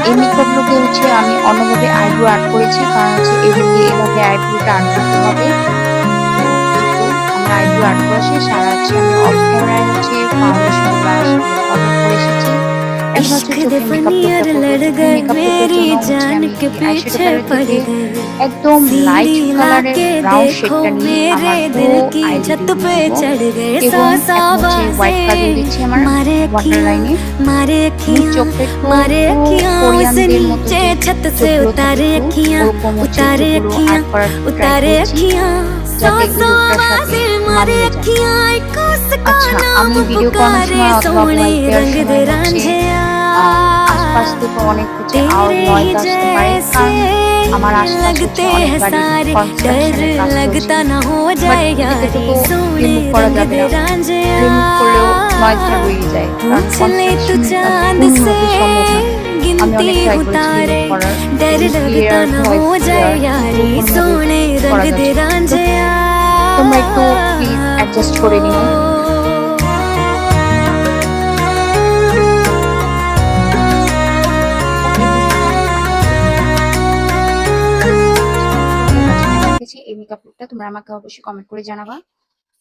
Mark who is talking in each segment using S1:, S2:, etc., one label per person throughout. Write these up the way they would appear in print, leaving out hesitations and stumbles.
S1: এই মেকআপ লুকে হচ্ছে আমি অন্যভাবে আইব্রো আর্ট করেছি, কারণ হচ্ছে এদিকে এভাবে আইব্রোটা আর্ট করতে হবে। তো এই তো আমার আইব্রো আর্ট করা শেষ। আর হচ্ছে আমি অফ ক্যামেরায় হচ্ছে ফাউন্ডেশন ব্লাশ কমপ্লিট করে এসেছি। এখন হচ্ছে
S2: इश्क दे
S1: চোখের মেকআপ লুকটা
S2: फनियर
S1: করবো।
S2: लड़
S1: চোখের
S2: गए
S1: মেকআপ লুকের
S2: मेरी
S1: জন্য হচ্ছে
S2: जान
S1: আমি
S2: के
S1: এই আইশ্যাডো
S2: पीछे
S1: প্যালেট
S2: पड़
S1: থেকে
S2: गए।
S1: একদম লাইট
S2: सीढ़ी
S1: কালারের
S2: लाके
S1: ব্রাউন
S2: देखो
S1: শেডটা নিয়ে
S2: मेरे
S1: আমার
S2: दिल
S1: পুরো
S2: की
S1: আইলিডে
S2: छत
S1: দিয়ে
S2: पे
S1: দিব।
S2: चढ़ गए सौ
S1: এবং
S2: सौ
S1: এখন হচ্ছে হোয়াইট কাজল
S2: बाजें।
S1: দিচ্ছি আমার
S2: मारे
S1: ওয়াটার
S2: अखियां
S1: লাইনে।
S2: मारे
S1: আমি
S2: अखियां
S1: চোখটা একটু
S2: मारे
S1: পুরো
S2: अखियां उस
S1: কোরিয়ানদের মতো
S2: नीचे
S1: যে
S2: छत से
S1: চোখগুলো থাকে
S2: उतारे
S1: একটু
S2: अखियां
S1: ওরকম হচ্ছে
S2: उतारे
S1: চোখগুলো
S2: अखियां
S1: আর্ট कরার ট্রাই
S2: उतारे
S1: করেছি,
S2: अखियां सौ
S1: যাতে এই
S2: सौ
S1: লুকটার সাথে
S2: आवाजें मारे
S1: মানিয়ে যায়।
S2: अखियां एक उसका
S1: আচ্ছা,
S2: नाम
S1: আমি ভিডিও করানোর
S2: पुकारे
S1: সময় অথবা
S2: सोने
S1: ভয়েস দেওয়ার
S2: रंग दे
S1: সময় হচ্ছে
S2: रांझिया
S1: আশপাশ থেকে অনেক হচ্ছে
S2: तेरे
S1: নয়েজ
S2: ही
S1: আসতে পারে,
S2: जैसे
S1: কারণ আমার আশপাশ হচ্ছে
S2: लगते
S1: অনেক
S2: हैं
S1: বাড়ি
S2: सारे डर
S1: কনস্ট্রাকশনের কাজ চলছে।
S2: लगता ना हो
S1: বাট
S2: जाए
S1: এটাকে
S2: यारी
S1: তো
S2: सोने
S1: রিমুভ করা
S2: रंग
S1: যাবে
S2: दे
S1: না।
S2: रांझिया
S1: রিমুভ করলেও নয়েজটা রয়েই যায়, কারণ
S2: पूछ ले तू
S1: কনস্ট্রাকশনটা
S2: चांद से
S1: কোনোভাবেই সম্ভব না। আমি
S2: गिनती
S1: অনেক ট্রাই
S2: हूँ
S1: করেছি রিমুভ
S2: तारे
S1: করার,
S2: डर
S1: এডিট
S2: लगता
S1: ক্লিয়ার,
S2: ना हो
S1: ভয়েস
S2: जाए
S1: ক্লিয়ার, কিন্তু
S2: यारी
S1: কোনোভাবেই
S2: सोने रंग
S1: করা
S2: दे
S1: যাচ্ছে না। তো
S2: रांझिया
S1: তোমরা একটু প্লিজ অ্যাডজাস্ট করে নিও। Okay, this is my final look. তোমাদের কাছে কেমন লেগেছে এই মেকআপ লুকটা তোমরা আমাকে অবশ্যই কমেন্ট করে জানাবা।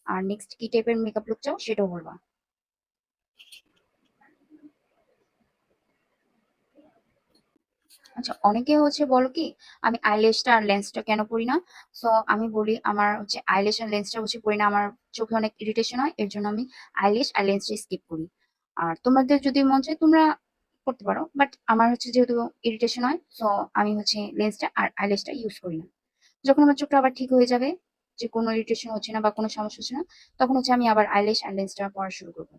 S1: আর নেক্সট কি টাইপের মেকআপ লুক চাও সেটাও বলবা। আচ্ছা, অনেকে হচ্ছে বলো কি আমি আইল্যাশটা আর লেন্সটা কেন পরি না। সো আমি বলি আমার হচ্ছে আইল্যাশ আর লেন্সটা হচ্ছে পরি না, আমার চোখে অনেক ইরিটেশন হয়, এর জন্য আমি আইল্যাশ আর লেন্সটা স্কিপ করি। আর তোমাদের যদি মন চায় তোমরা করতে পারো, বাট আমার হচ্ছে যেহেতু ইরিটেশন হয়, সো আমি হচ্ছে লেন্সটা আর আইল্যাশটা ইউজ করি না। যখন আমার চোখটা আবার ঠিক হয়ে যাবে, যে কোনো ইরিটেশন হচ্ছে না বা কোনো সমস্যা হচ্ছে না, তখন হচ্ছে আমি আবার আইল্যাশ আর লেন্সটা পরা শুরু করবো।